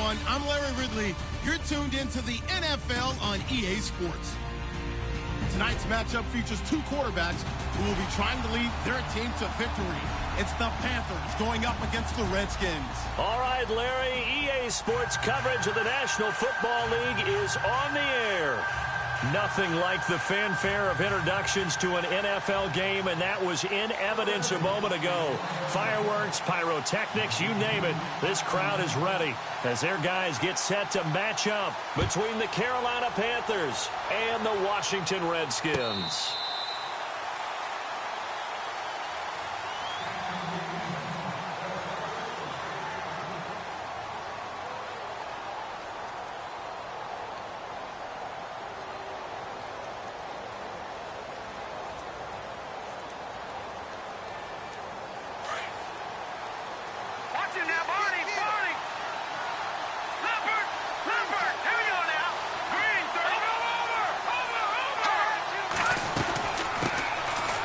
everyone. I'm Larry Ridley. You're tuned into the NFL on EA Sports. Tonight's matchup features two quarterbacks who will be trying to lead their team to victory. It's the Panthers going up against the Redskins. All right, Larry, EA Sports coverage of the National Football League is on the air. Nothing like the fanfare of introductions to an NFL game, and that was in evidence a moment ago. Fireworks, pyrotechnics, you name it. This crowd is ready as their guys get set to match up between the Carolina Panthers and the Washington Redskins.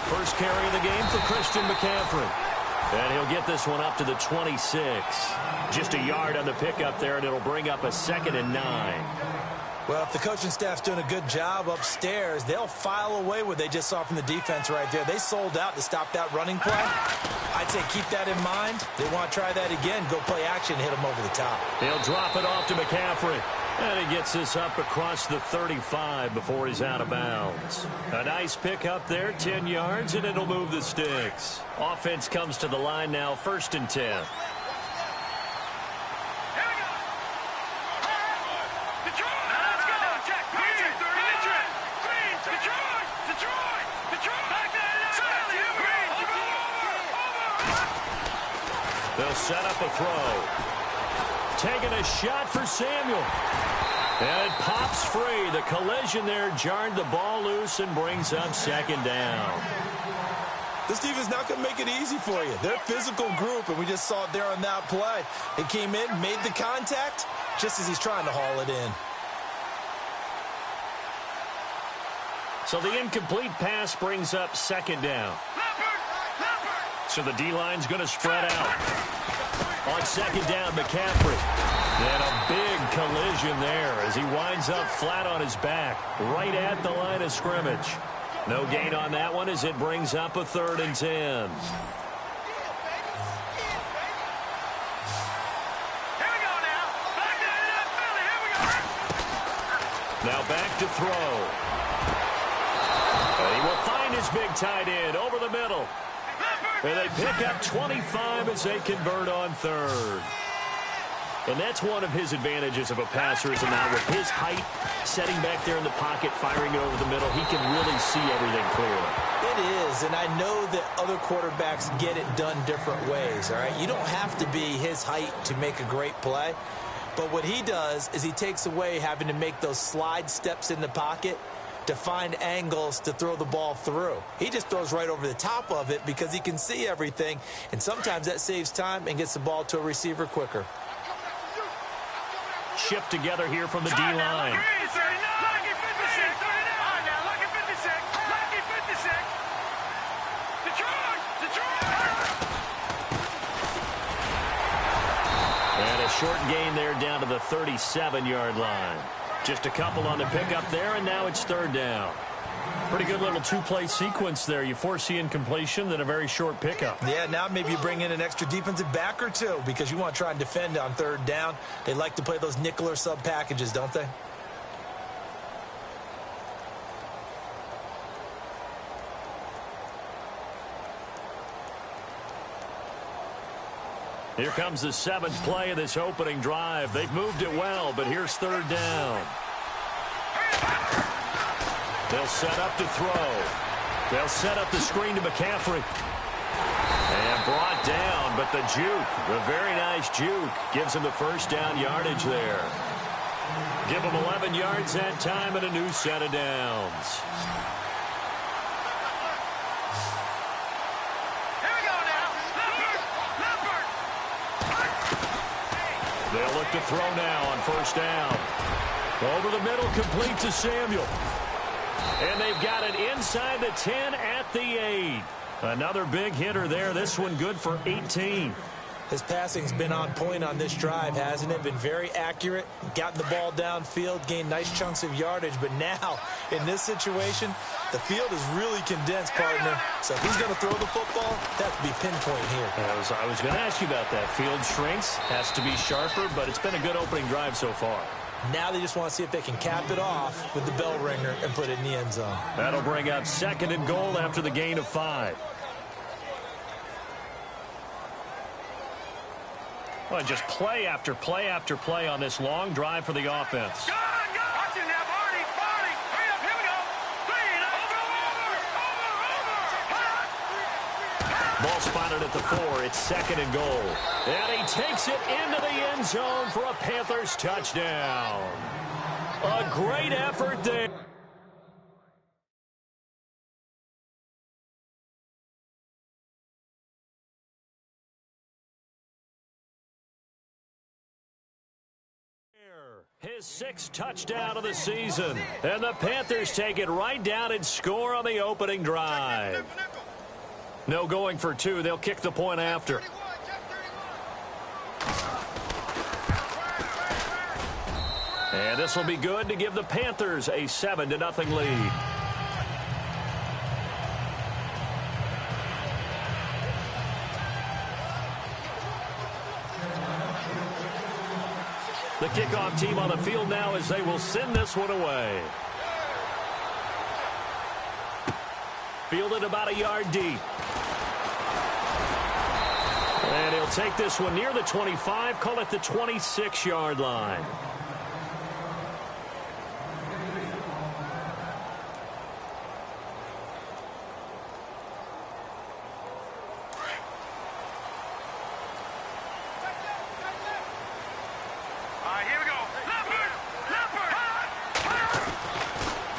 First carry of the game for Christian McCaffrey. And he'll get this one up to the 26. Just a yard on the pickup there, and it'll bring up a 2nd and 9. Well, if the coaching staff's doing a good job upstairs, they'll file away what they just saw from the defense right there. They sold out to stop that running play. I'd say keep that in mind. They want to try that again. Go play action, hit them over the top. He'll drop it off to McCaffrey. And he gets this up across the 35 before he's out of bounds. A nice pick up there, 10 yards, and it'll move the sticks. Offense comes to the line now, 1st and 10. They'll set up a throw. Taking a shot for Samuel. And it pops free. The collision there jarred the ball loose and brings up 2nd down. This defense not going to make it easy for you. They're a physical group, and we just saw it there on that play. It came in, made the contact, just as he's trying to haul it in. So the incomplete pass brings up 2nd down. So the D-line's going to spread out. On 2nd down, McCaffrey. And a big collision there as he winds up flat on his back, right at the line of scrimmage. No gain on that one as it brings up a 3rd and 10. Here we go now. Back to Philly. Here we go. Now back to throw. And he will find his big tight end over the middle. And they pick up 25 as they convert on 3rd. And that's one of his advantages of a passer is now with his height, setting back there in the pocket, firing it over the middle. He can really see everything clearly. It is, and I know that other quarterbacks get it done different ways, all right? You don't have to be his height to make a great play. But what he does is he takes away having to make those slide steps in the pocket to find angles to throw the ball through. He just throws right over the top of it because he can see everything, and sometimes that saves time and gets the ball to a receiver quicker. Shift together here from the D-line. And a short gain there down to the 37-yard line. Just a couple on the pickup there, and now it's 3rd down. Pretty good little two-play sequence there. You force the incompletion, then a very short pickup. Yeah, now maybe you bring in an extra defensive back or two because you want to try and defend on 3rd down. They like to play those nickel or sub packages, don't they? Here comes the 7th play of this opening drive. They've moved it well, but here's 3rd down. They'll set up to throw. They'll set up the screen to McCaffrey. And brought down, but the juke, the very nice juke, gives him the 1st down yardage there. Give him 11 yards that time and a new set of downs. Here we go now. They'll look to throw now on 1st down. Over the middle, complete to Samuel. And they've got it inside the 10 at the 8. Another big hitter there. This one good for 18. His passing's been on point on this drive, hasn't it? Been very accurate, gotten the ball downfield, gained nice chunks of yardage. But now, in this situation, the field is really condensed, partner. So if he's going to throw the football, that has to be pinpoint here. I was going to ask you about that. Field shrinks, has to be sharper, but it's been a good opening drive so far. Now they just want to see if they can cap it off with the bell ringer and put it in the end zone. That'll bring up 2nd and goal after the gain of 5. Well, just play after play after play on this long drive for the offense. Go! Watch it now, Barney! Hurry up, here we go! Over! Ball spotted at the 4. It's 2nd and goal. And he takes it into the end zone for a Panthers touchdown. A great effort there. His 6th touchdown of the season. And the Panthers take it right down and score on the opening drive. No going for 2. They'll kick the point after. And this will be good to give the Panthers a 7-0 lead. The kickoff team on the field now as they will send this one away. Fielded about a yard deep. And he'll take this one near the 25, call it the 26-yard line.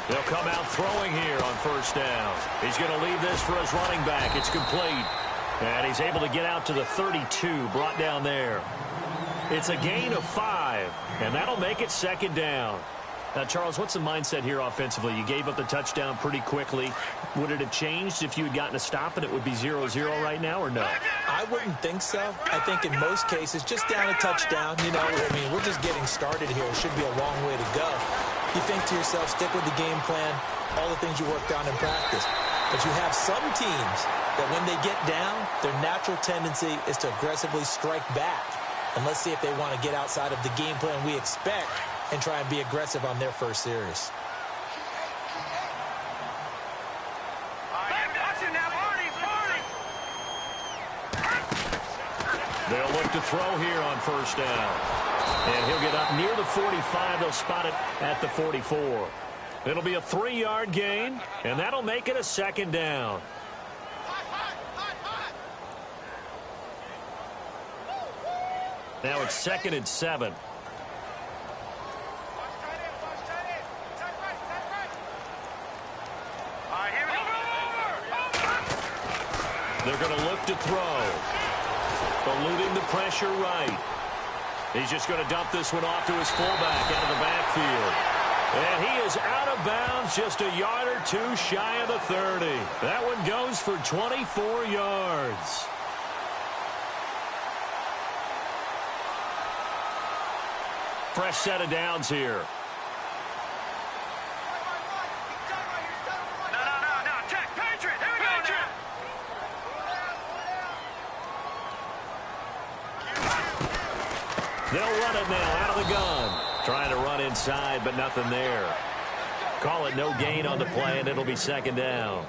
They'll come out throwing here on 1st down. He's going to leave this for his running back. It's complete. And he's able to get out to the 32, brought down there. It's a gain of 5, and that'll make it 2nd down. Now, Charles, what's the mindset here offensively? You gave up the touchdown pretty quickly. Would it have changed if you had gotten a stop and it would be 0-0 right now, or no? I wouldn't think so. I think in most cases, just down a touchdown, you know, I mean, we're just getting started here. It should be a long way to go. You think to yourself, stick with the game plan, all the things you worked on in practice. But you have some teams that when they get down, their natural tendency is to aggressively strike back. And let's see if they want to get outside of the game plan we expect and try and be aggressive on their first series. They'll look to throw here on 1st down. And he'll get up near the 45. They'll spot it at the 44. It'll be a 3-yard gain, and that'll make it a 2nd down. Now it's 2nd and 7. They're going to look to throw. Eluding the pressure right. He's just going to dump this one off to his fullback out of the backfield. And he is out of bounds just a yard or 2 shy of the 30. That one goes for 24 yards. Fresh set of downs here. They'll run it now out of the gun. Trying to run inside, but nothing there. Call it no gain on the play, and it'll be 2nd down.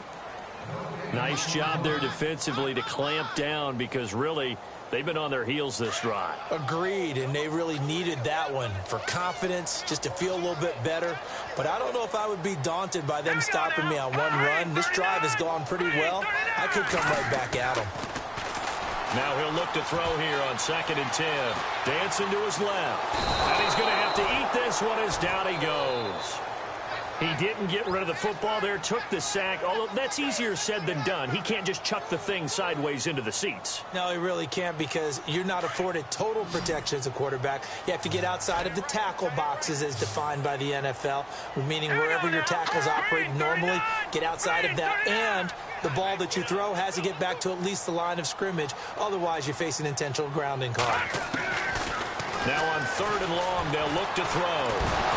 Nice job there defensively to clamp down because really they've been on their heels this drive. Agreed, and they really needed that one for confidence, just to feel a little bit better. But I don't know if I would be daunted by them stopping me on one run. This drive has gone pretty well. I could come right back at them. Now he'll look to throw here on 2nd and 10. Dancing to his left. And he's going to have to eat this one as down he goes. He didn't get rid of the football there, took the sack, although that's easier said than done. He can't just chuck the thing sideways into the seats. No, he really can't, because you're not afforded total protection as a quarterback. You have to get outside of the tackle boxes as defined by the NFL, meaning wherever your tackles operate normally, get outside of that, and the ball that you throw has to get back to at least the line of scrimmage. Otherwise, you're facing intentional grounding call. Now on 3rd and long, they'll look to throw.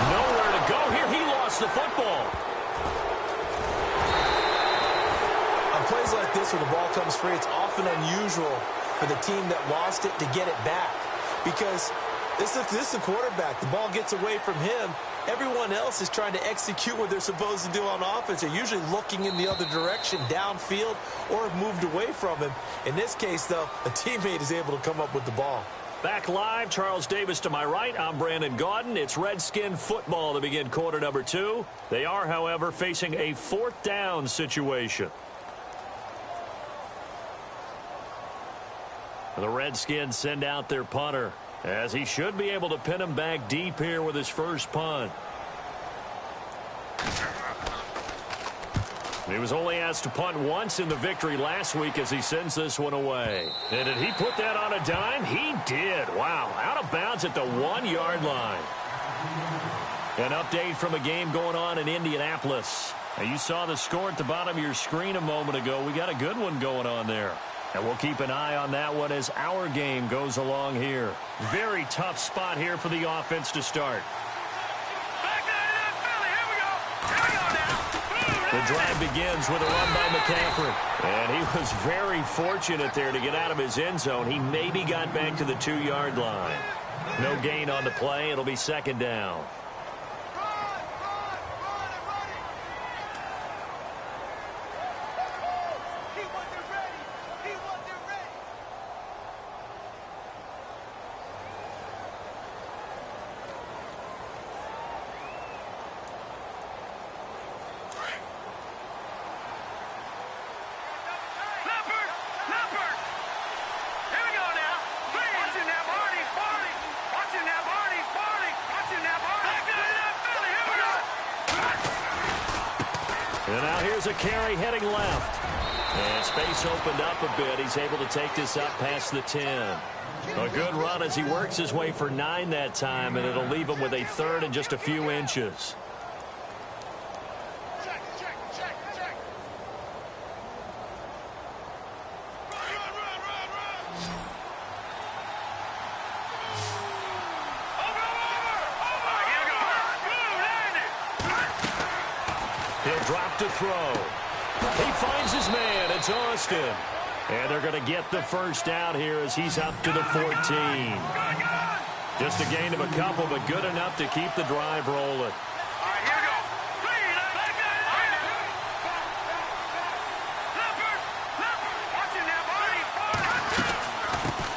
Nowhere to go here. He lost the football. On plays like this where the ball comes free, it's often unusual for the team that lost it to get it back, because this is the quarterback. The ball gets away from him. Everyone else is trying to execute what they're supposed to do on offense. They're usually looking in the other direction, downfield, or have moved away from him. In this case, though, a teammate is able to come up with the ball. Back live, Charles Davis to my right. I'm Brandon Gaudin. It's Redskin football to begin quarter number 2. They are, however, facing a 4th down situation. The Redskins send out their punter, as he should be able to pin him back deep here with his first punt. He was only asked to punt once in the victory last week as he sends this one away. And did he put that on a dime? He did. Wow. Out of bounds at the 1-yard line. An update from a game going on in Indianapolis. Now, you saw the score at the bottom of your screen a moment ago. We got a good one going on there. And we'll keep an eye on that one as our game goes along here. Very tough spot here for the offense to start. The drive begins with a run by McCaffrey. And he was very fortunate there to get out of his end zone. He maybe got back to the 2-yard line. No gain on the play. It'll be 2nd down. And now here's a carry heading left. And space opened up a bit. He's able to take this up past the 10. A good run as he works his way for 9 that time, and it'll leave him with a 3rd and just a few inches. He'll drop to throw. He finds his man. It's Austin. And they're going to get the first down here as he's up to the 14. Just a gain of a couple, but good enough to keep the drive rolling.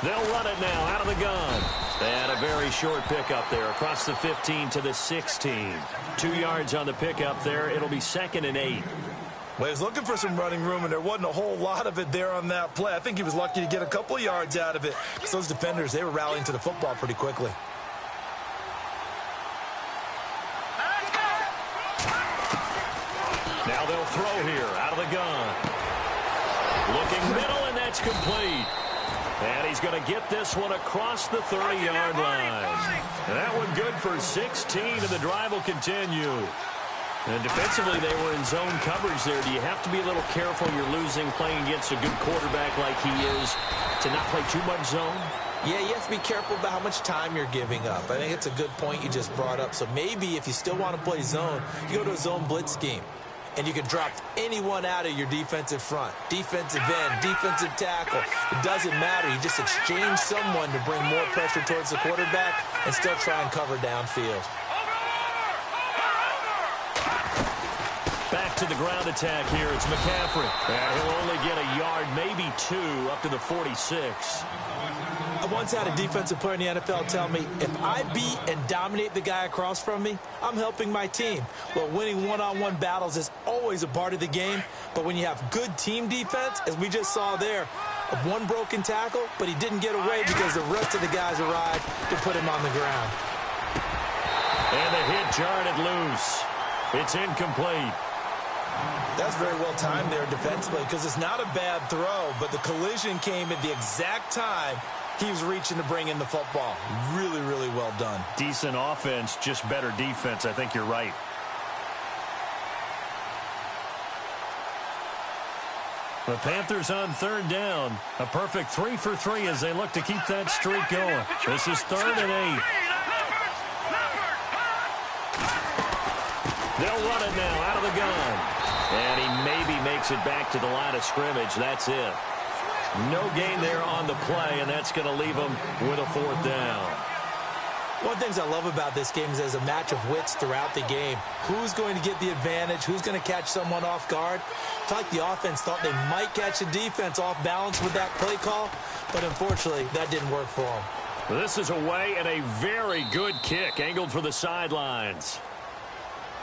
They'll run it now out of the gun. And a very short pickup there across the 15 to the 16. 2 yards on the pickup there. It'll be 2nd and 8. Well, he was looking for some running room, and there wasn't a whole lot of it there on that play. I think he was lucky to get a couple of yards out of it, because those defenders, they were rallying to the football pretty quickly. Now they'll throw here out of the gun. Looking middle, and that's complete. And he's going to get this one across the 30-yard line. And that one good for 16, and the drive will continue. And defensively, they were in zone coverage there. Do you have to be a little careful you're losing playing against a good quarterback like he is to not play too much zone? Yeah, you have to be careful about how much time you're giving up. I think it's a good point you just brought up. So maybe if you still want to play zone, you go to a zone blitz scheme. And you can drop anyone out of your defensive front, defensive end, defensive tackle. It doesn't matter. You just exchange someone to bring more pressure towards the quarterback and still try and cover downfield. Back to the ground attack here. It's McCaffrey. And he'll only get a yard, maybe 2, up to the 46. I once had a defensive player in the NFL tell me, if I beat and dominate the guy across from me, I'm helping my team. Well, winning one-on-one battles is always a part of the game, but when you have good team defense, as we just saw there, one broken tackle, but he didn't get away because the rest of the guys arrived to put him on the ground. And the hit jarred it loose. It's incomplete. That's very well timed there defensively because it's not a bad throw, but the collision came at the exact time he was reaching to bring in the football. Really, really well done. Decent offense, just better defense. I think you're right. The Panthers on third down. A perfect 3 for 3 as they look to keep that streak going. This is 3rd and 8. They'll run it now out of the gun. And he maybe makes it back to the line of scrimmage. That's it. No gain there on the play, and that's going to leave them with a 4th down. One of the things I love about this game is there's a match of wits throughout the game. Who's going to get the advantage? Who's going to catch someone off guard? I feel like the offense thought they might catch the defense off balance with that play call, but unfortunately, that didn't work for them. This is away and a very good kick angled for the sidelines.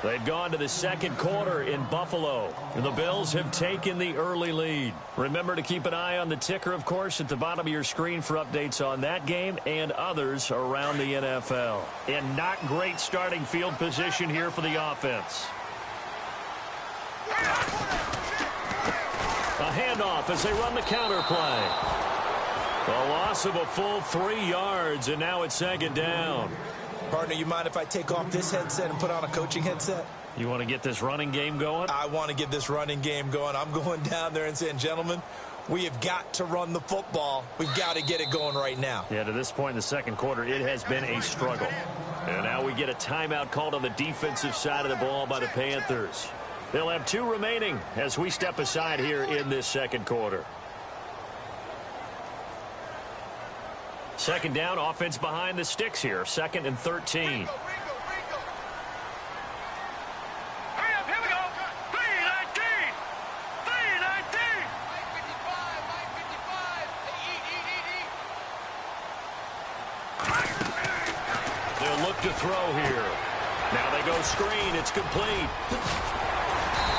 They've gone to the second quarter in Buffalo, and the Bills have taken the early lead. Remember to keep an eye on the ticker, of course, at the bottom of your screen for updates on that game and others around the NFL. And not great starting field position here for the offense. A handoff as they run the counter play. A loss of a full 3 yards, and now it's 2nd down. Partner, you mind if I take off this headset and put on a coaching headset? You want to get this running game going? I want to get this running game going. I'm going down there and saying, gentlemen, we have got to run the football. We've got to get it going right now. Yeah, to this point in the second quarter, it has been a struggle. And now we get a timeout called on the defensive side of the ball by the Panthers. They'll have 2 remaining as we step aside here in this second quarter. 2nd down, offense behind the sticks here. 2nd and 13. Hurry up, here we go. 3-19. 3-19. They'll look to throw here. Now they go screen. It's complete.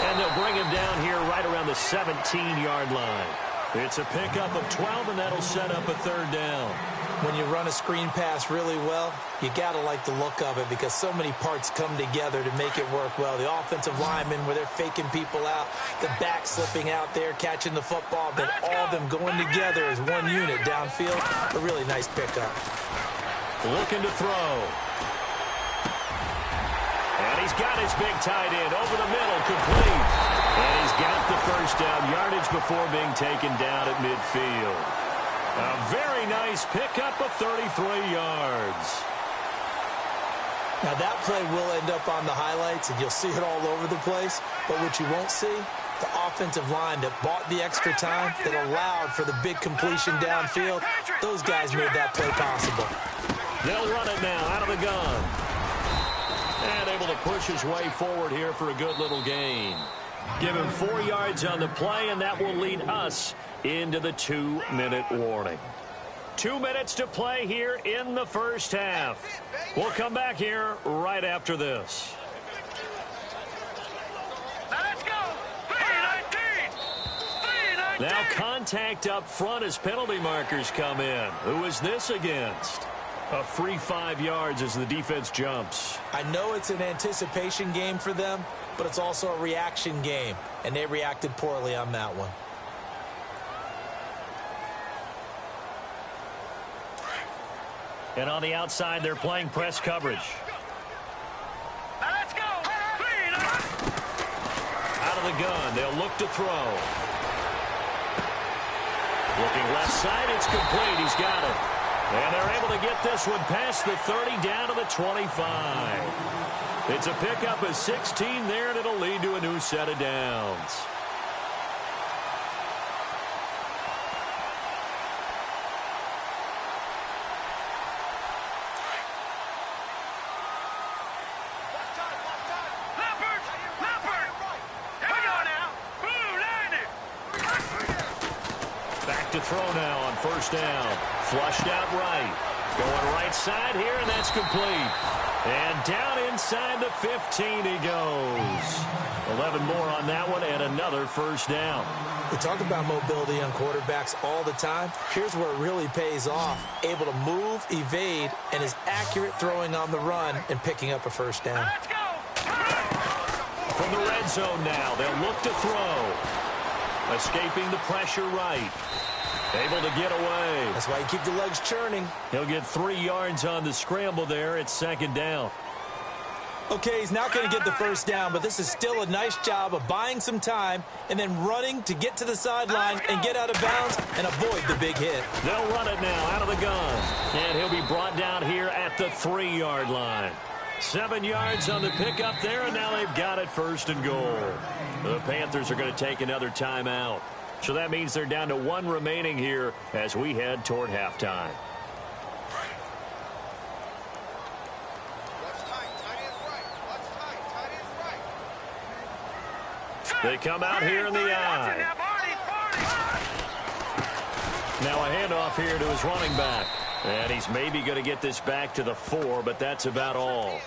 And they'll bring him down here right around the 17-yard line. It's a pickup of 12, and that'll set up a 3rd down. When you run a screen pass really well, you got to like the look of it because so many parts come together to make it work well. The offensive linemen, where they're faking people out, the back slipping out there, catching the football, then all of them going together as one unit downfield. A really nice pickup. Looking to throw. And he's got his big tight end over the middle, complete. And he's got the 1st down yardage before being taken down at midfield. A very nice pickup of 33 yards. Now that play will end up on the highlights, and you'll see it all over the place. But what you won't see, the offensive line that bought the extra time, that allowed for the big completion downfield, those guys made that play possible. They'll run it now out of the gun. And able to push his way forward here for a good little gain. Give him 4 yards on the play, and that will lead us into the 2-minute warning. 2 minutes to play here in the first half. We'll come back here right after this. Now let's go. 3-19. 3-19. Now contact up front as penalty markers come in. Who is this against? A free 5 yards as the defense jumps. I know it's an anticipation game for them, but it's also a reaction game, and they reacted poorly on that one. And on the outside, they're playing press coverage. Now let's go. 3-19. Out of the gun, they'll look to throw. Looking left side, it's complete. He's got it. And they're able to get this one past the 30 down to the 25. It's a pickup of 16 there, and it'll lead to a new set of downs. Back to throw now on 1st down. Flushed out right. Going right side here, and that's complete. And down inside the 15 he goes. 11 more on that one, and another 1st down. We talk about mobility on quarterbacks all the time. Here's where it really pays off. Able to move, evade, and is accurate throwing on the run and picking up a 1st down. Let's go. From the red zone now, they'll look to throw. Escaping the pressure right. Able to get away. That's why you keep the legs churning. He'll get 3 yards on the scramble there. It's second down. Okay, he's not going to get the first down, but this is still a nice job of buying some time and then running to get to the sideline and get out of bounds and avoid the big hit. They'll run it now out of the gun. And he'll be brought down here at the 3-yard line. 7 yards on the pickup there, and now they've got it first and goal. The Panthers are going to take another timeout. So that means they're down to 1 remaining here as we head toward halftime. They come out here in the eye. Now a handoff here to his running back. And he's maybe going to get this back to the 4, but that's about all.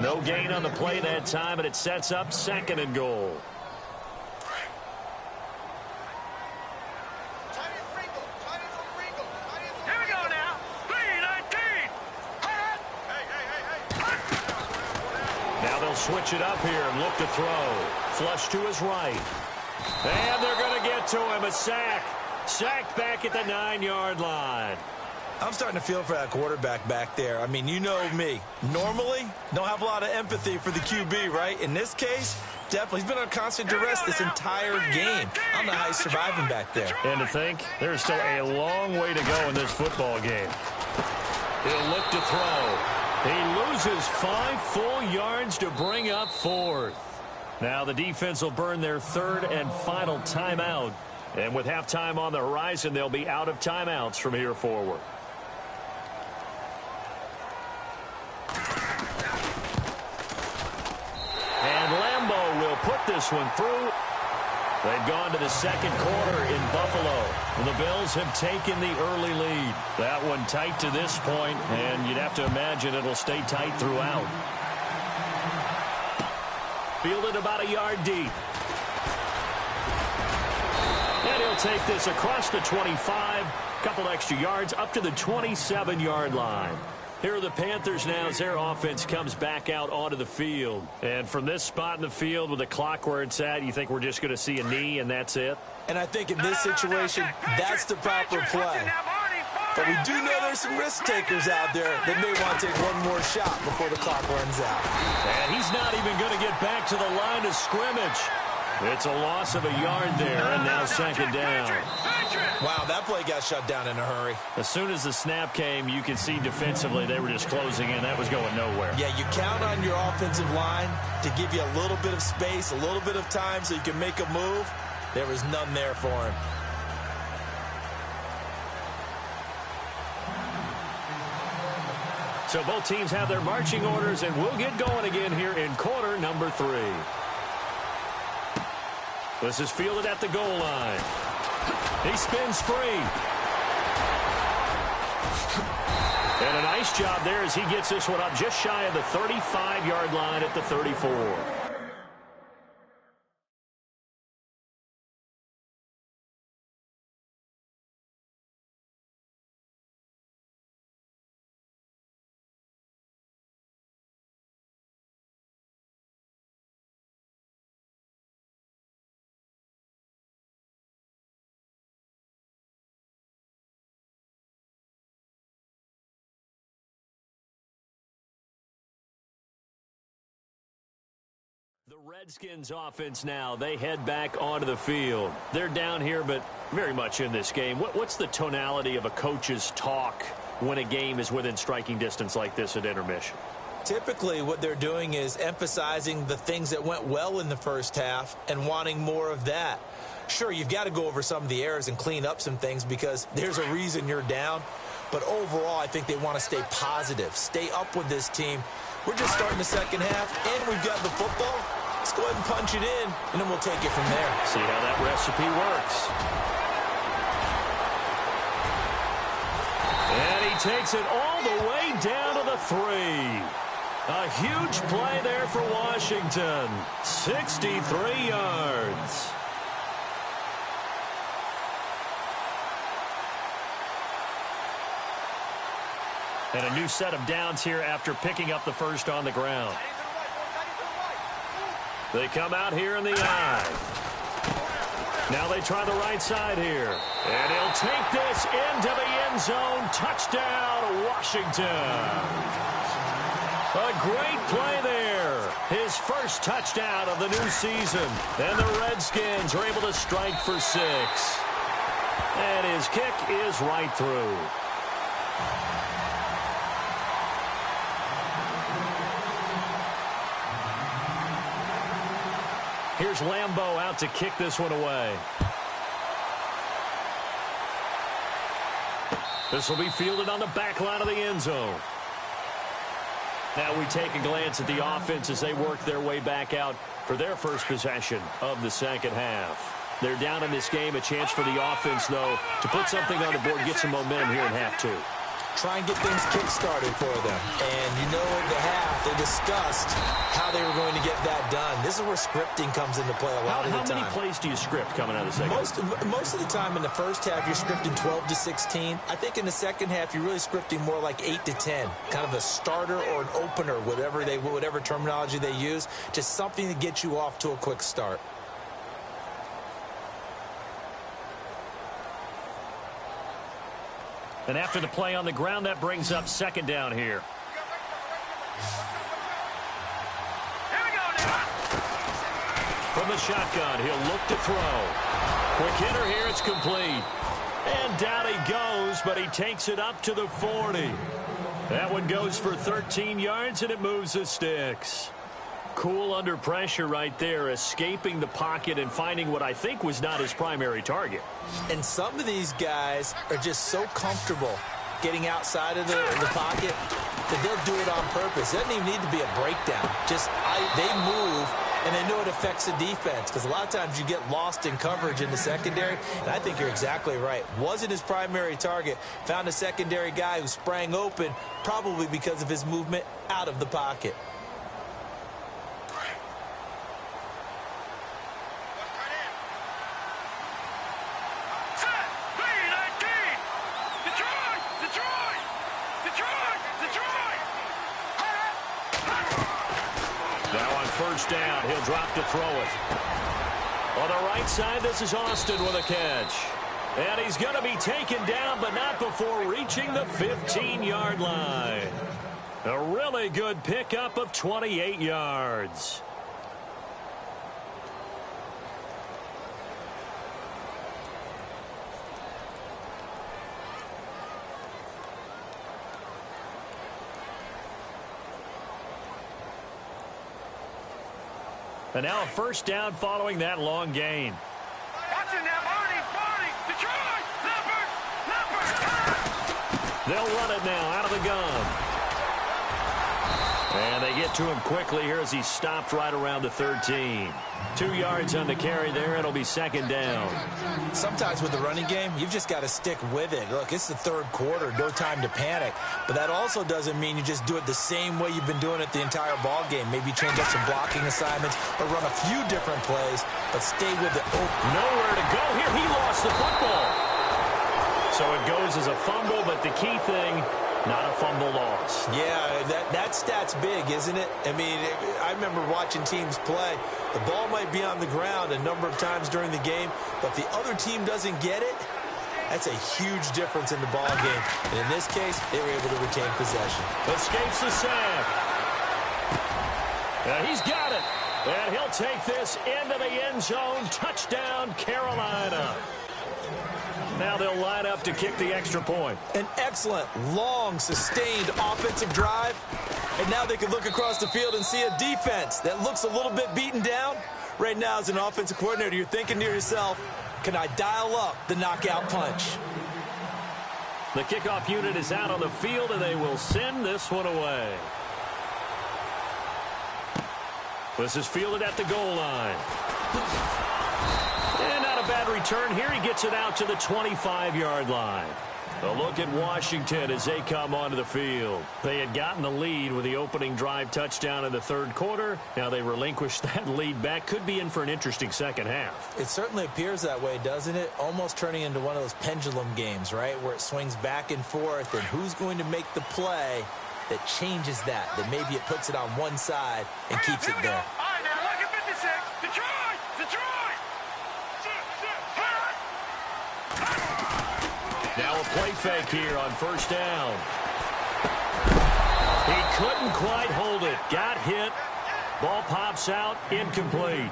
No gain on the play that time, and it sets up second and goal. Here we go now. 3-19. Now they'll switch it up here and look to throw. Flush to his right. And they're going to get to him. A sack. Sacked back at the 9-yard line. I'm starting to feel for that quarterback back there. I mean, you know me. Normally, don't have a lot of empathy for the QB, right? In this case, definitely. He's been on constant duress this entire game. I don't know how he's surviving back there. And to think, there's still a long way to go in this football game. He'll look to throw. He loses 5 full yards to bring up 4th. Now the defense will burn their 3rd and final timeout. And with halftime on the horizon, they'll be out of timeouts from here forward. And Lambeau will put this one through. They've gone to the second quarter in Buffalo. The Bills have taken the early lead. That one tight to this point, and you'd have to imagine it'll stay tight throughout. Fielded about a yard deep. And he'll take this across the 25, couple extra yards up to the 27-yard line. Here are the Panthers now as their offense comes back out onto the field. And from this spot in the field with the clock where it's at, you think we're just going to see a knee and that's it? And I think in this situation, that's the proper play. But we do know there's some risk takers out there that may want to take one more shot before the clock runs out. And he's not even going to get back to the line of scrimmage. It's a loss of a yard there, and now second down. Wow, that play got shut down in a hurry. As soon as the snap came, you could see defensively they were just closing in. That was going nowhere. Yeah, you count on your offensive line to give you a little bit of space, a little bit of time so you can make a move. There was none there for him. So both teams have their marching orders, and we'll get going again here in quarter number 3. This is fielded at the goal line. He spins free. And a nice job there as he gets this one up just shy of the 35-yard line at the 34. The Redskins offense now, they head back onto the field. They're down here, but very much in this game. What's the tonality of a coach's talk when a game is within striking distance like this at intermission? Typically, what they're doing is emphasizing the things that went well in the first half and wanting more of that. Sure, you've got to go over some of the errors and clean up some things because there's a reason you're down. But overall, I think they want to stay positive, stay up with this team. We're just starting the second half, and we've got the football. Let's go ahead and punch it in, and then we'll take it from there. See how that recipe works. And he takes it all the way down to the 3. A huge play there for Washington. 63 yards. And a new set of downs here after picking up the first on the ground. They come out here in the eye. Now they try the right side here. And he'll take this into the end zone. Touchdown, Washington. A great play there. His first touchdown of the new season. And the Redskins are able to strike for 6. And his kick is right through. Here's Lambeau out to kick this one away. This will be fielded on the back line of the end zone. Now we take a glance at the offense as they work their way back out for their first possession of the second half. They're down in this game. A chance for the offense, though, to put something on the board, get some momentum here in half 2. Try and get things kick-started for them. And you know at the half, they discussed how they were going to get that done. This is where scripting comes into play a lot of the time. How many plays do you script coming out of the second half? Most of the time in the first half, you're scripting 12 to 16. I think in the second half, you're really scripting more like 8 to 10. Kind of a starter or an opener, whatever terminology they use. Just something to get you off to a quick start. And after the play on the ground, that brings up second down here. Here we go now. From the shotgun, he'll look to throw. Quick hitter here, it's complete. And down he goes, but he takes it up to the 40. That one goes for 13 yards, and it moves the sticks. Cool under pressure right there, escaping the pocket and finding what I think was not his primary target. And some of these guys are just so comfortable getting outside of the pocket that they'll do it on purpose. It doesn't even need to be a breakdown. They move, and they know it affects the defense because a lot of times you get lost in coverage in the secondary, and I think you're exactly right. Wasn't his primary target. Found a secondary guy who sprang open, probably because of his movement out of the pocket. First down, he'll drop to throw it. On the right side, this is Austin with a catch. And he's going to be taken down, but not before reaching the 15-yard line. A really good pickup of 28 yards. And now a first down following that long gain. Watch it now, Barney, Detroit, number. They'll run it now out of the gun. And they get to him quickly here as he stopped right around the 13. 2 yards on the carry there. It'll be second down. Sometimes with the running game, you've just got to stick with it. Look, it's the third quarter, no time to panic. But that also doesn't mean you just do it the same way you've been doing it the entire ball game. Maybe change up some blocking assignments or run a few different plays, but stay with it. Oh, nowhere to go here. He lost the football. So it goes as a fumble, but the key thing, not a fumble loss. Yeah, that stat's big, isn't it? I mean, I remember watching teams play. The ball might be on the ground a number of times during the game, but if the other team doesn't get it, that's a huge difference in the ball game. And in this case, they were able to retain possession. Escapes the sack. He's got it. And he'll take this into the end zone. Touchdown, Carolina. Now they'll line up to kick the extra point. An excellent, long, sustained offensive drive. And now they can look across the field and see a defense that looks a little bit beaten down. Right now, as an offensive coordinator, you're thinking to yourself, can I dial up the knockout punch? The kickoff unit is out on the field, and they will send this one away. This is fielded at the goal line. And not a bad return here. He gets it out to the 25-yard line. A look at Washington as they come onto the field. They had gotten the lead with the opening drive touchdown in the third quarter. Now they relinquish that lead back. Could be in for an interesting second half. It certainly appears that way, doesn't it? Almost turning into one of those pendulum games, right, where it swings back and forth, and who's going to make the play that changes that maybe it puts it on one side and keeps it there. All right, now look at 57. Now a play fake here on first down. He couldn't quite hold it. Got hit. Ball pops out. Incomplete.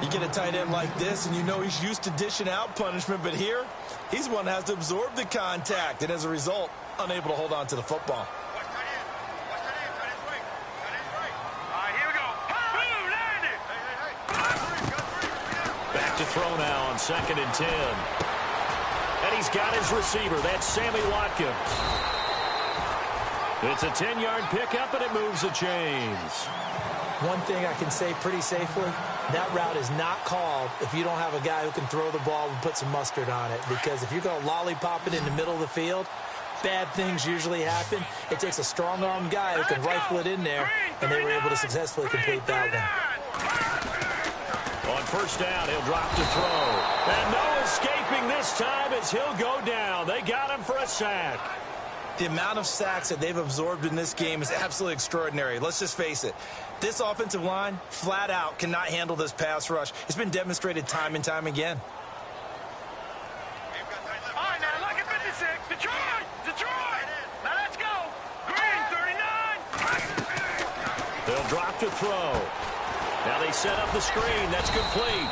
You get a tight end like this, and you know he's used to dishing out punishment, but here, he's one that has to absorb the contact, and as a result, unable to hold on to the football. Back to throw now on 2nd and 10. And he's got his receiver. That's Sammy Watkins. It's a 10-yard pickup, and it moves the chains. One thing I can say pretty safely, that route is not called if you don't have a guy who can throw the ball and put some mustard on it. Because if you're going to lollipop it in the middle of the field, bad things usually happen. It takes a strong-armed guy who can rifle it in there, and they were able to successfully complete that one. On first down, he'll drop to throw. And no escaping this time as he'll go down. They got him for a sack. The amount of sacks that they've absorbed in this game is absolutely extraordinary. Let's just face it. This offensive line, flat out, cannot handle this pass rush. It's been demonstrated time and time again. All right, now look at 56. Detroit! Detroit! Now let's go. Green, 39. They'll drop to throw. Now they set up the screen. That's complete.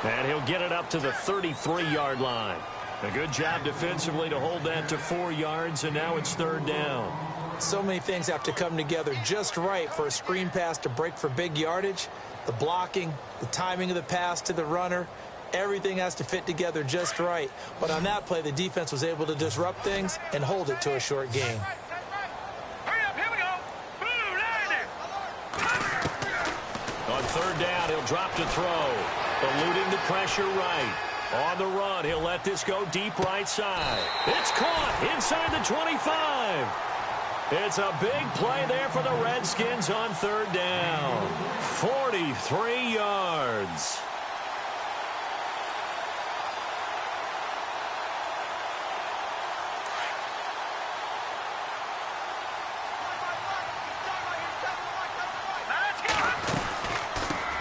And he'll get it up to the 33-yard line. A good job defensively to hold that to 4 yards, and now it's 3rd down. So many things have to come together just right for a screen pass to break for big yardage. The blocking, the timing of the pass to the runner, everything has to fit together just right. But on that play, the defense was able to disrupt things and hold it to a short gain. Hurry up, here we go. Boom, landed. On 3rd down, he'll drop to throw. Eluding the pressure right. On the run, he'll let this go deep right side. It's caught inside the 25. It's a big play there for the Redskins on 3rd down. 43 yards.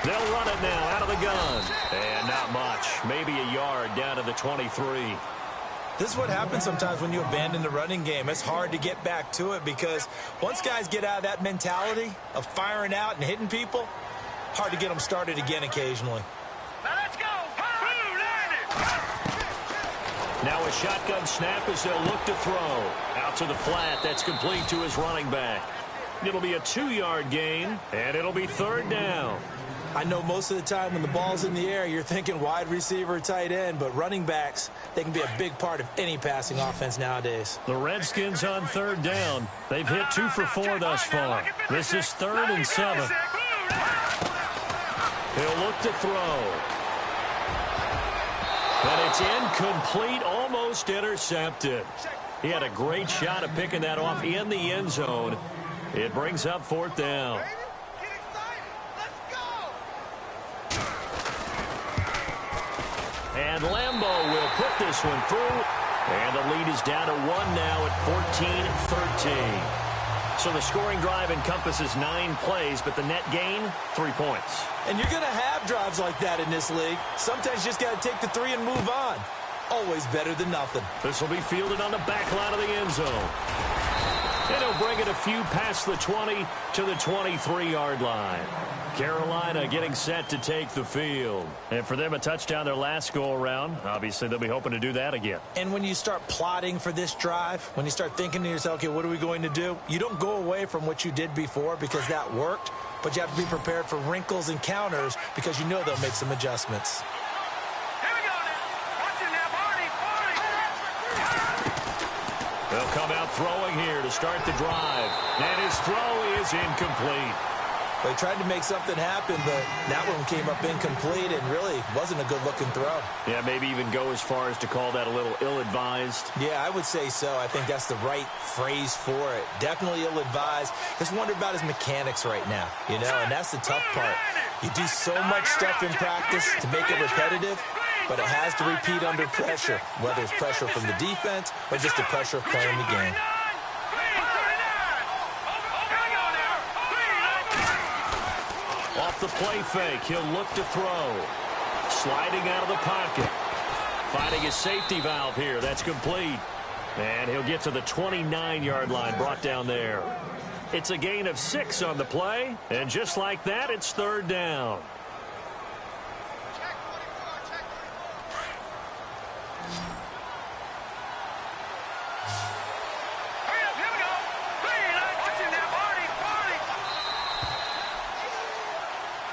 They'll run it now out of the gun. And not much. Maybe a yard down to the 23. This is what happens sometimes when you abandon the running game. It's hard to get back to it because once guys get out of that mentality of firing out and hitting people, hard to get them started again occasionally. Now let's go. Boom, landed. Now a shotgun snap as they'll look to throw. Out to the flat. That's complete to his running back. It'll be a 2-yard gain, and it'll be 3rd down. I know most of the time when the ball's in the air, you're thinking wide receiver, tight end, but running backs, they can be a big part of any passing offense nowadays. The Redskins on 3rd down. They've hit 2 for 4 thus far. This is 3rd and 7. He'll look to throw. And it's incomplete, almost intercepted. He had a great shot at picking that off in the end zone. It brings up 4th down. And Lambeau will put this one through. And the lead is down to 1 now at 14-13. So the scoring drive encompasses 9 plays, but the net gain, 3 points. And you're going to have drives like that in this league. Sometimes you just got to take the 3 and move on. Always better than nothing. This will be fielded on the back line of the end zone. And he'll bring it a few past the 20 to the 23-yard line. Carolina getting set to take the field. And for them, a touchdown their last go-around. Obviously, they'll be hoping to do that again. And when you start plotting for this drive, when you start thinking to yourself, okay, what are we going to do? You don't go away from what you did before because that worked, but you have to be prepared for wrinkles and counters because you know they'll make some adjustments. They'll come out throwing here to start the drive. And his throw is incomplete. They tried to make something happen, but that one came up incomplete and really wasn't a good-looking throw. Yeah, maybe even go as far as to call that a little ill-advised. Yeah, I would say so. I think that's the right phrase for it. Definitely ill-advised. Just wonder about his mechanics right now, you know, and that's the tough part. You do so much stuff in practice to make it repetitive, but it has to repeat under pressure, whether it's pressure from the defense or just the pressure of playing the game. Off the play fake, he'll look to throw. Sliding out of the pocket. Finding his safety valve here. That's complete. And he'll get to the 29-yard line, brought down there. It's a gain of 6 on the play. And just like that, it's third down.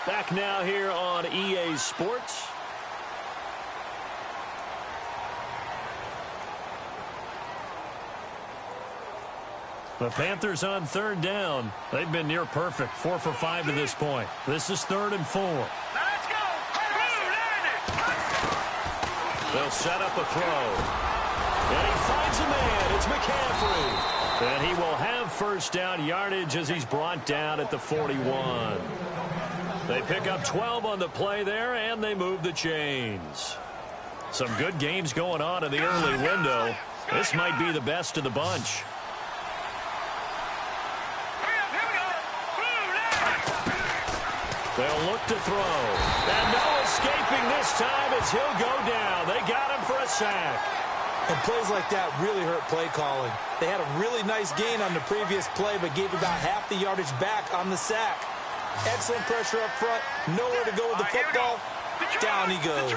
Back now here on EA Sports. The Panthers on third down. They've been near perfect, 4 for 5 to this point. This is 3rd and 4. Now let's go. They'll set up a throw. And he finds a man. It's McCaffrey. And he will have first down yardage as he's brought down at the 41. They pick up 12 on the play there, and they move the chains. Some good games going on in the early window. This might be the best of the bunch. They'll look to throw. And no escaping this time as he'll go down. They got him for a sack. And plays like that really hurt play calling. They had a really nice gain on the previous play, but gave about half the yardage back on the sack. Excellent pressure up front. Nowhere to go with the football. Down he goes.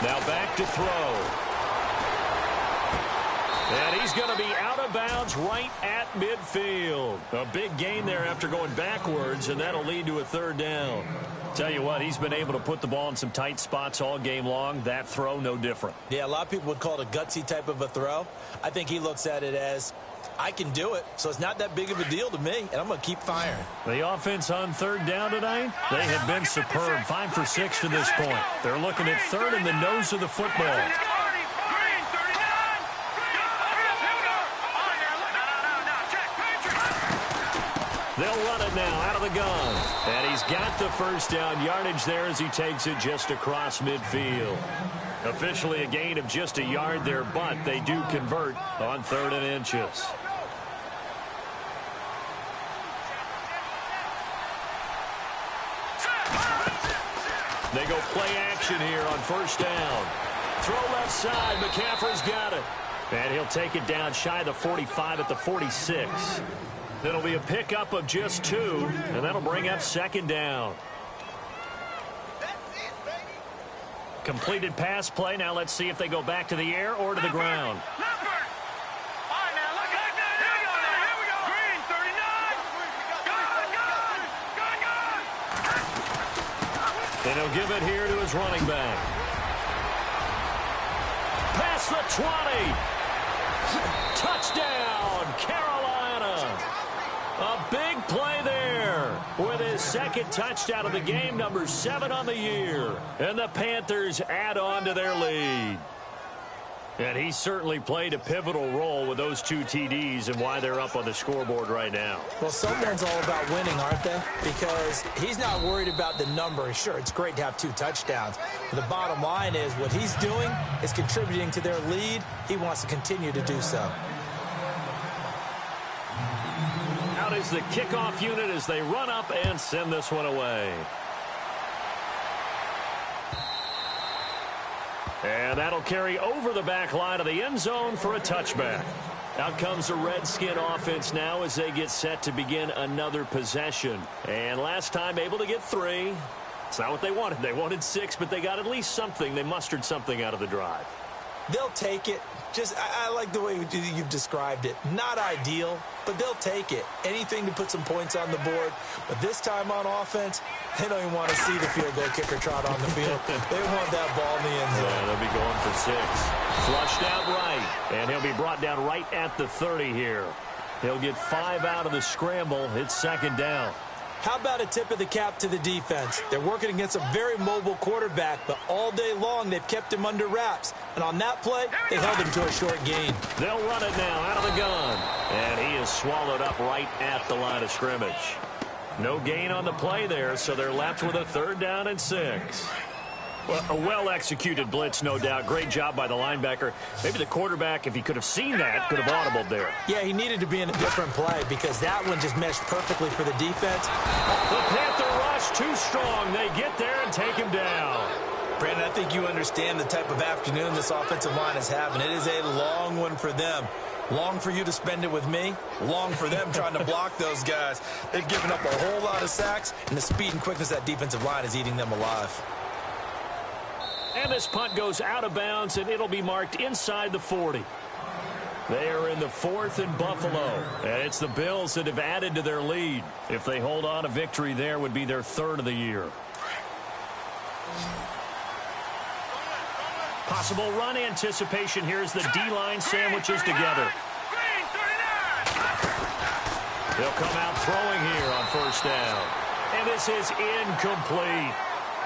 Now back to throw. And he's going to be out of bounds right at midfield. A big gain there after going backwards, and that'll lead to a third down. Tell you what, he's been able to put the ball in some tight spots all game long. That throw, no different. Yeah, a lot of people would call it a gutsy type of a throw. I think he looks at it as, I can do it, so it's not that big of a deal to me, and I'm going to keep firing. The offense on third down tonight, they have been superb, 5 for 6 to this point. They're looking at third in the nose of the football. They'll run it now out of the gun. And he's got the first down yardage there as he takes it just across midfield. Officially a gain of just a yard there, but they do convert on 3rd and inches. They go play action here on first down. Throw left side. McCaffrey's got it. And he'll take it down shy of the 45 at the 46. It'll be a pickup of just 2, and that'll bring up 2nd down. Completed pass play. Now let's see if they go back to the air or to the ground. And he'll give it here to his running back. Past the 20. Touchdown, Carolina. A big play there with his 2nd touchdown of the game, number 7 on the year. And the Panthers add on to their lead. And he certainly played a pivotal role with those 2 TDs and why they're up on the scoreboard right now. Well, someone's all about winning, aren't they? Because he's not worried about the number. Sure, it's great to have 2 touchdowns. But the bottom line is what he's doing is contributing to their lead. He wants to continue to do so. Out is the kickoff unit as they run up and send this one away. And that'll carry over the back line of the end zone for a touchback. Out comes the Redskin offense now as they get set to begin another possession. And last time able to get 3. It's not what they wanted. They wanted 6, but they got at least something. They mustered something out of the drive. They'll take it. I like the way you've described it. Not ideal, but they'll take it. Anything to put some points on the board. But this time on offense, they don't even want to see the field goal kicker trot on the field. They want that ball in the end zone. Yeah, they'll be going for 6. Flushed out right. And he'll be brought down right at the 30 here. He'll get 5 out of the scramble. It's 2nd down. How about a tip of the cap to the defense? They're working against a very mobile quarterback, but all day long they've kept him under wraps. And on that play, they held him to a short gain. They'll run it now out of the gun. And he is swallowed up right at the line of scrimmage. No gain on the play there, so they're left with a 3rd down and 6. Well, a well-executed blitz, no doubt. Great job by the linebacker. Maybe the quarterback, if he could have seen that, could have audibled there. Yeah, he needed to be in a different play because that one just meshed perfectly for the defense. The Panther rush just too strong. They get there and take him down. Brandon, I think you understand the type of afternoon this offensive line is having. It is a long one for them. Long for you to spend it with me. Long for them trying to block those guys. They've given up a whole lot of sacks, and the speed and quickness of that defensive line is eating them alive. And this punt goes out of bounds, and it'll be marked inside the 40. They are in the 4th and Buffalo. And it's the Bills that have added to their lead. If they hold on, a victory there would be their 3rd of the year. Possible run anticipation here as the D-line sandwiches together. They'll come out throwing here on 1st down. And this is incomplete.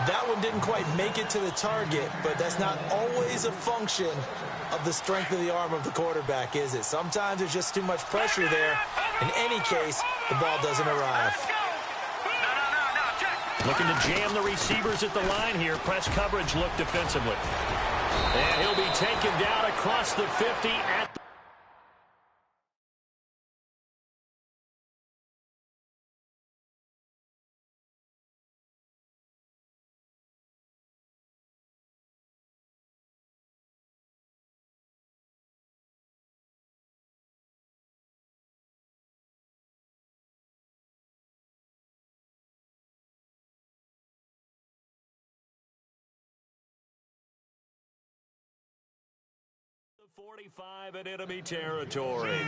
That one didn't quite make it to the target, but that's not always a function of the strength of the arm of the quarterback, is it? Sometimes there's just too much pressure there. In any case, the ball doesn't arrive. Looking to jam the receivers at the line here. Press coverage look defensively. And he'll be taken down across the 50 at the the 45 in enemy territory.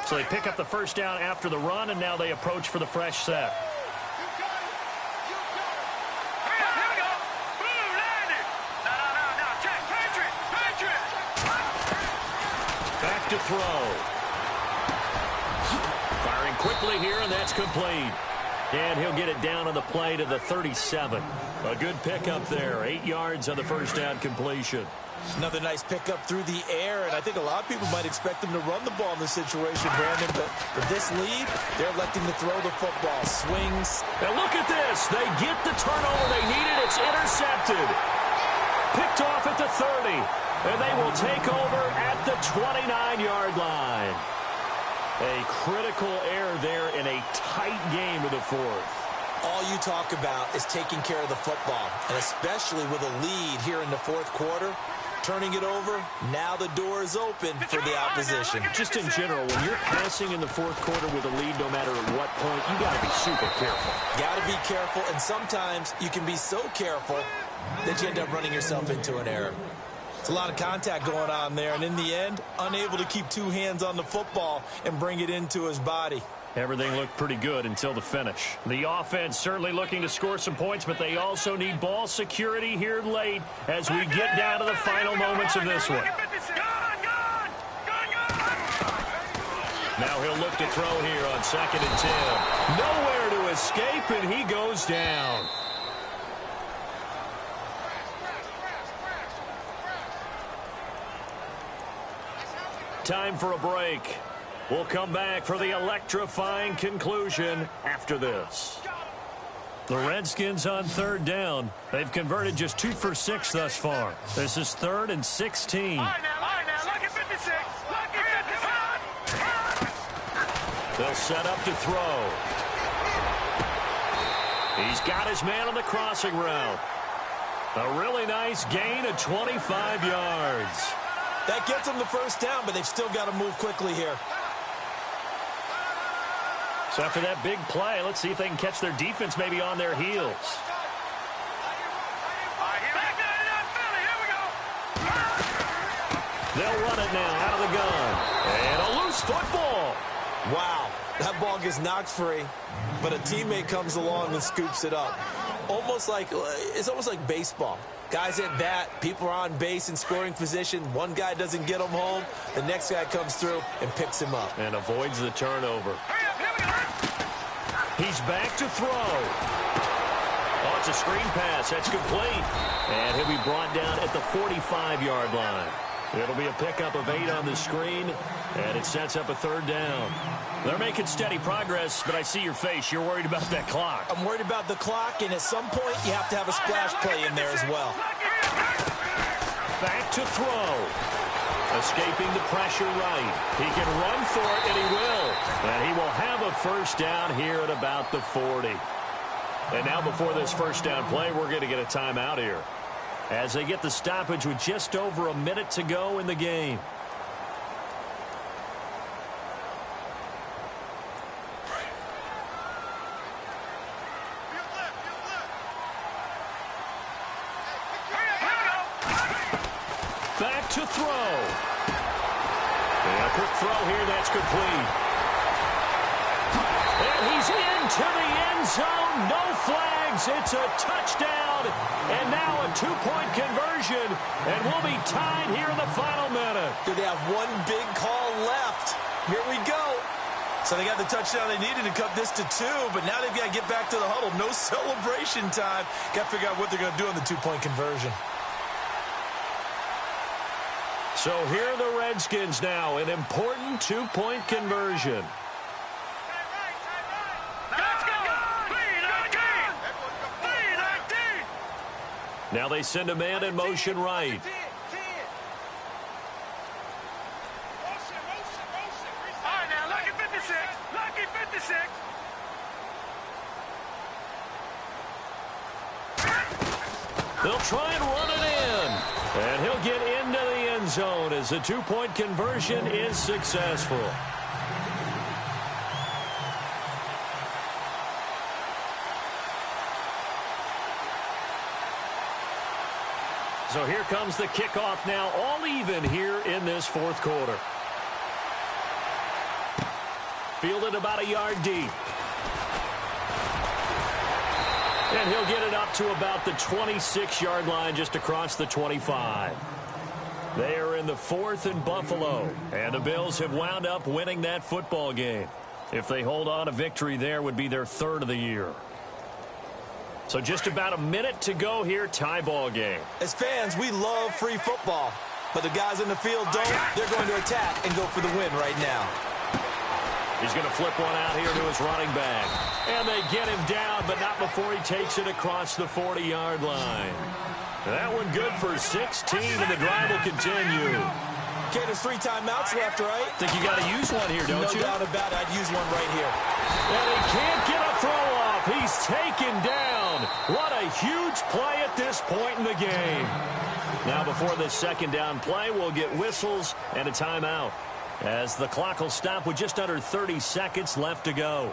So they pick up the 1st down after the run, and now they approach for the fresh set. Back to throw. Firing quickly here, and that's complete. And he'll get it down on the play to the 37. A good pickup there. 8 yards on the 1st down completion. Another nice pickup through the air, and I think a lot of people might expect them to run the ball in this situation, Brandon, but with this lead, they're electing to throw the football. Swings. Now look at this. They get the turnover they needed. It's intercepted. Picked off at the 30, and they will take over at the 29-yard line. A critical error there in a tight game of the 4th. All you talk about is taking care of the football, and especially with a lead here in the 4th quarter, turning it over, now the door is open for the opposition. Just in general, when you're passing in the 4th quarter with a lead, no matter at what point, you got to be super careful. Got to be careful, and sometimes you can be so careful that you end up running yourself into an error. It's a lot of contact going on there, and in the end, unable to keep 2 hands on the football and bring it into his body. Everything looked pretty good until the finish. The offense certainly looking to score some points, but they also need ball security here late as we get down to the final moments of this one. Now he'll look to throw here on 2nd and 10. Nowhere to escape, and he goes down. Time for a break. We'll come back for the electrifying conclusion after this. The Redskins on 3rd down. They've converted just 2 for 6 thus far. This is 3rd and 16. They'll set up to throw. He's got his man on the crossing route. A really nice gain of 25 yards. That gets them the 1st down, but they've still got to move quickly here. So after that big play, let's see if they can catch their defense maybe on their heels. They'll run it now out of the gun. And a loose football. Wow, that ball gets knocked free, but a teammate comes along and scoops it up. It's almost like baseball. Guys at bat, people are on base in scoring position. One guy doesn't get him home. The next guy comes through and picks him up. And avoids the turnover. He's back to throw. Oh, it's a screen pass. That's complete. And he'll be brought down at the 45-yard line. It'll be a pickup of 8 on the screen, and it sets up a 3rd down. They're making steady progress, but I see your face. You're worried about that clock. I'm worried about the clock, and at some point, you have to have a splash play in there as well. Back to throw. Escaping the pressure right. He can run for it, and he will. And he will have a first down here at about the 40. And now before this first down play, we're going to get a timeout here, as they get the stoppage with just over a minute to go in the game. Back to throw. And a quick throw here, that's complete. And he's into the end zone. No flags. It's a touchdown. And now a two-point conversion. And we'll be tied here in the final minute. Do they have one big call left? Here we go. So they got the touchdown they needed to cut this to 2, but now they've got to get back to the huddle. No celebration time. Got to figure out what they're going to do on the two-point conversion. So here are the Redskins now, an important two-point conversion. Let's go! 3-19! Now they send a man in motion right. All right, now, lucky 56. Lucky 56. They'll try and run it in. And he'll get into the end zone as the two-point conversion is successful. So here comes the kickoff now, all even here in this fourth quarter. Fielded about a yard deep. And he'll get it up to about the 26-yard line, just across the 25. They are in the 4th and Buffalo, and the Bills have wound up winning that football game. If they hold on, a victory there would be their 3rd of the year. So just about a minute to go here, tie ball game. As fans, we love free football, but the guys in the field don't. They're going to attack and go for the win right now. He's going to flip one out here to his running back. And they get him down, but not before he takes it across the 40-yard line. That one good for 16, and the drive will continue. Okay, there's 3 timeouts left, right? I think you got to use one here, don't you? No doubt about it. I'd use one right here. And he can't get a throw off. He's taken down. What a huge play at this point in the game. Now before this second down play, we'll get whistles and a timeout, as the clock will stop with just under 30 seconds left to go.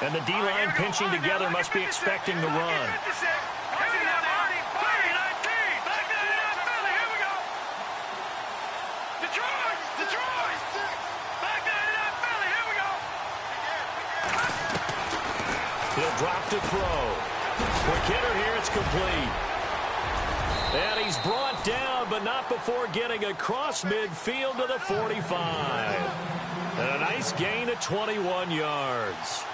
And the D-line pinching together must be expecting the run. He'll drop to throw. Quick hitter here, it's complete. And he's brought down, but not before getting across midfield to the 45. And a nice gain of 21 yards.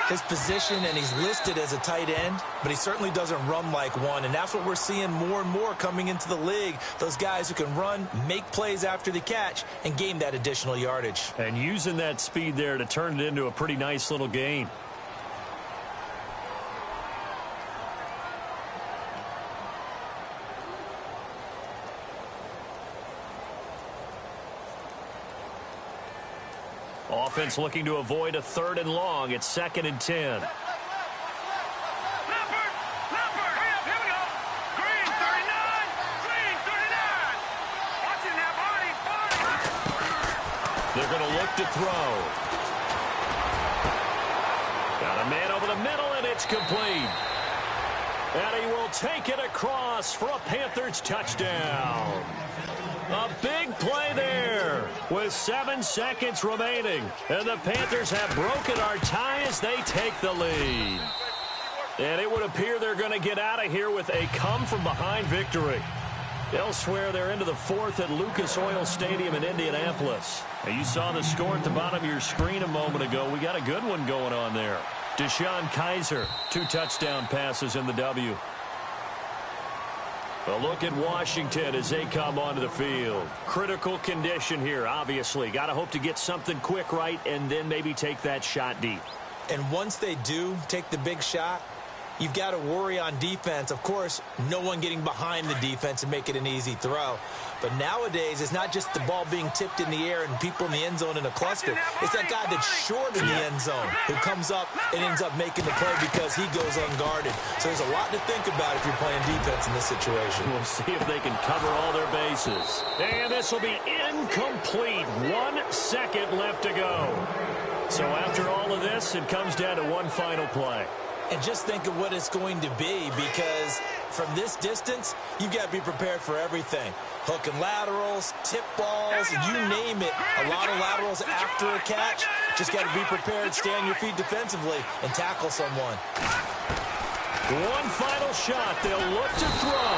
His position, and he's listed as a tight end, but he certainly doesn't run like one, and that's what we're seeing more and more coming into the league. Those guys who can run, make plays after the catch, and gain that additional yardage. And using that speed there to turn it into a pretty nice little gain. Offense looking to avoid a 3rd and long. It's 2nd and 10. Leopard, hurry up, here we go. Green, 39. Green, 39. Watch it now, Barney. They're going to look to throw. Got a man over the middle, and it's complete. And he will take it across for a Panthers touchdown. A big play there with 7 seconds remaining. And the Panthers have broken our tie as they take the lead. And it would appear they're going to get out of here with a come-from-behind victory. Elsewhere, they're into the fourth at Lucas Oil Stadium in Indianapolis. Now, you saw the score at the bottom of your screen a moment ago. We got a good one going on there. Deshaun Kaiser, 2 touchdown passes in the W. A look at Washington as they come onto the field. Critical condition here, obviously. Got to hope to get something quick right and then maybe take that shot deep. And once they do take the big shot, you've got to worry on defense. Of course, no one getting behind the defense and make it an easy throw. But nowadays, it's not just the ball being tipped in the air and people in the end zone in a cluster. It's that guy that's short in the end zone who comes up and ends up making the play because he goes unguarded. So there's a lot to think about if you're playing defense in this situation. We'll see if they can cover all their bases. And this will be incomplete. 1 second left to go. So after all of this, it comes down to one final play. And just think of what it's going to be, because from this distance, you've got to be prepared for everything. Hook and laterals, tip balls, you name it. A lot of laterals after a catch. Just got to be prepared, stay on your feet defensively, and tackle someone. One final shot. They'll look to throw.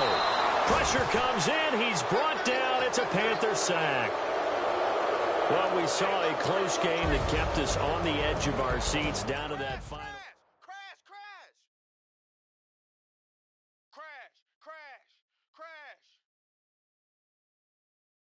Pressure comes in. He's brought down. It's a Panther sack. Well, we saw a close game that kept us on the edge of our seats down to that final.